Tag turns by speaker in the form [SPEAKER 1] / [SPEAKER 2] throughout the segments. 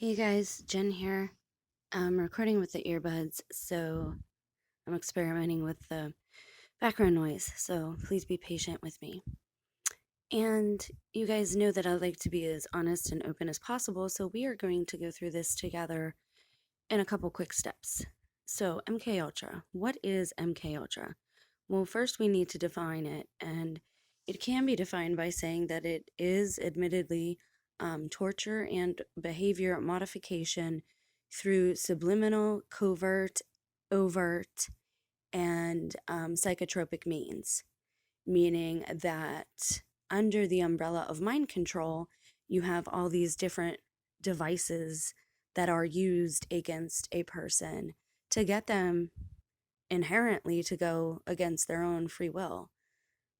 [SPEAKER 1] Hey guys, Jen here. I'm recording with the earbuds, so I'm experimenting with the background noise, so please be patient with me. And you guys know that I like to be as honest and open as possible, so we are going to go through this together in a couple quick steps. So, MK Ultra. What is MK Ultra? Well, first we need to define it, and it can be defined by saying that it is admittedly torture and behavior modification through subliminal, covert, overt, and psychotropic means, meaning that under the umbrella of mind control, you have all these different devices that are used against a person to get them inherently to go against their own free will,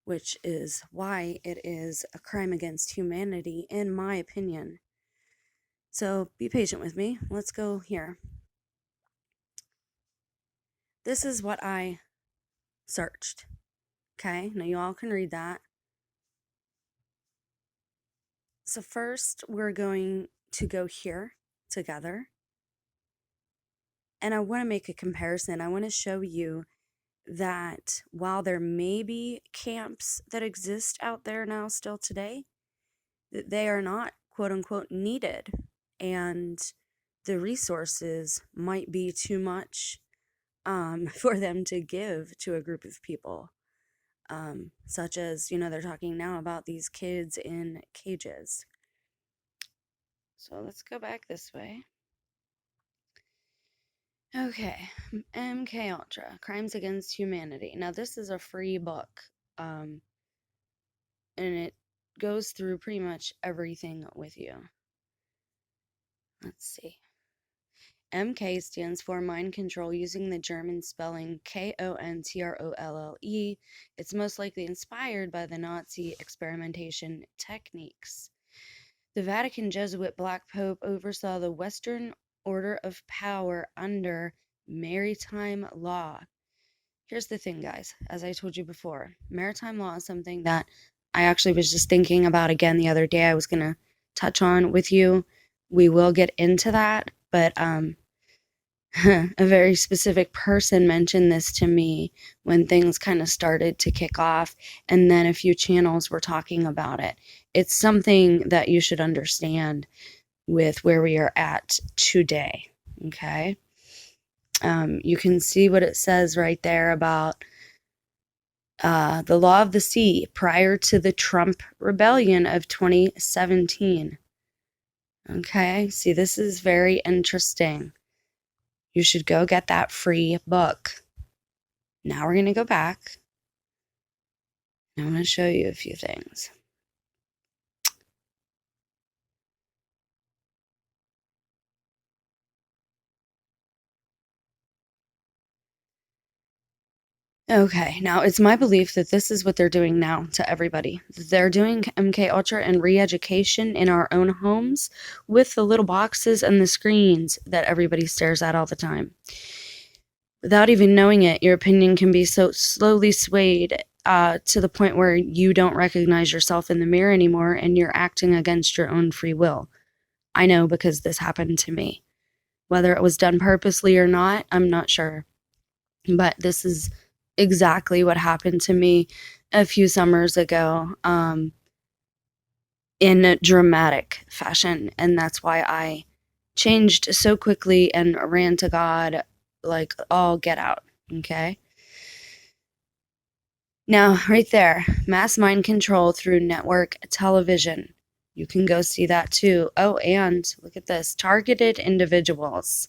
[SPEAKER 1] which is why it is a crime against humanity, in my opinion. So be patient with me. Let's go here. This is what I searched. Okay, now you all can read that. So first, we're going to go here together. And I want to make a comparison. I want to show you that while there may be camps that exist out there now still today, that they are not quote unquote needed, and the resources might be too much for them to give to a group of people, such as, they're talking now about these kids in cages. So let's go back this way. Okay, MK Ultra, Crimes Against Humanity. Now this is a free book, and it goes through pretty much everything with you. Let's see. MK stands for mind control using the German spelling Kontrolle. It's most likely inspired by the Nazi experimentation techniques. The Vatican Jesuit Black Pope oversaw the Western order of power under maritime law. Here's the thing, guys. As I told you before, maritime law is something that I actually was just thinking about again the other day. I was going to touch on with you. We will get into that, but a very specific person mentioned this to me when things kind of started to kick off, and then a few channels were talking about it. It's something that you should understand with where we are at today, okay? You can see what it says right there about the law of the sea prior to the Trump rebellion of 2017. Okay, see, this is very interesting. You should go get that free book. Now we're going to go back. I want to show you a few things. Okay, now it's my belief that this is what they're doing now to everybody. They're doing MK Ultra and re-education in our own homes with the little boxes and the screens that everybody stares at all the time. Without even knowing it, your opinion can be so slowly swayed to the point where you don't recognize yourself in the mirror anymore and you're acting against your own free will. I know because this happened to me. Whether it was done purposely or not, I'm not sure. But this is exactly what happened to me a few summers ago, in a dramatic fashion. And that's why I changed so quickly and ran to God like all get out. Okay. Now, right there, mass mind control through network television. You can go see that too. Oh, and look at this. Targeted individuals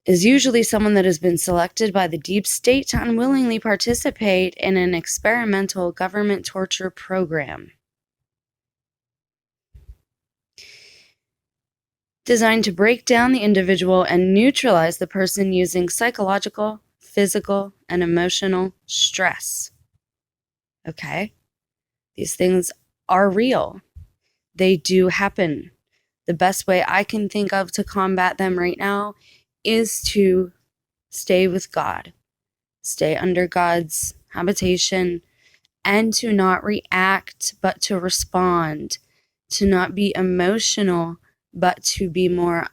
[SPEAKER 1] is usually someone that has been selected by the deep state to unwillingly participate in an experimental government torture program designed to break down the individual and neutralize the person using psychological, physical, and emotional stress. Okay? These things are real. They do happen. The best way I can think of to combat them right now is to stay with God, stay under God's habitation, and to not react, but to respond, to not be emotional, but to be more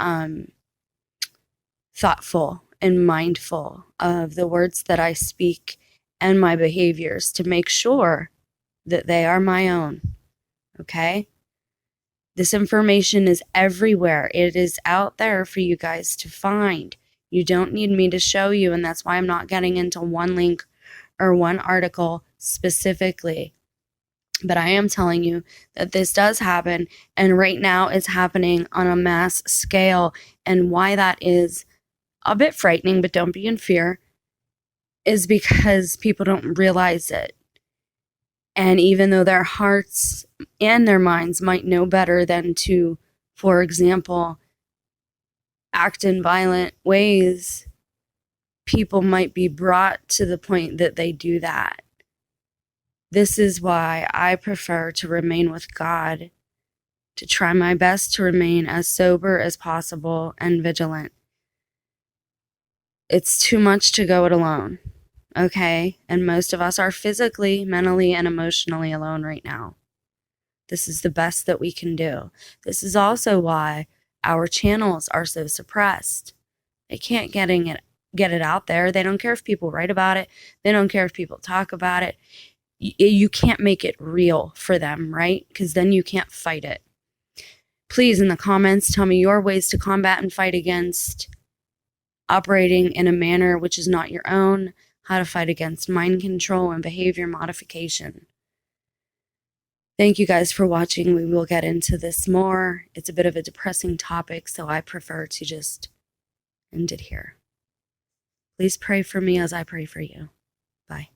[SPEAKER 1] thoughtful and mindful of the words that I speak and my behaviors to make sure that they are my own. Okay? This information is everywhere. It is out there for you guys to find. You don't need me to show you, and that's why I'm not getting into one link or one article specifically. But I am telling you that this does happen, and right now it's happening on a mass scale. And why that is a bit frightening, but don't be in fear, is because people don't realize it. And even though their hearts and their minds might know better than to, for example, act in violent ways, people might be brought to the point that they do that. This is why I prefer to remain with God, to try my best to remain as sober as possible and vigilant. It's too much to go it alone, okay? And most of us are physically, mentally, and emotionally alone right now. This is the best that we can do. This is also why our channels are so suppressed. They can't get it out there. They don't care if people write about it. They don't care if people talk about it. You can't make it real for them, right? Because then you can't fight it. Please, in the comments, tell me your ways to combat and fight against operating in a manner which is not your own, how to fight against mind control and behavior modification. Thank you guys for watching. We will get into this more. It's a bit of a depressing topic, so I prefer to just end it here. Please pray for me as I pray for you. Bye.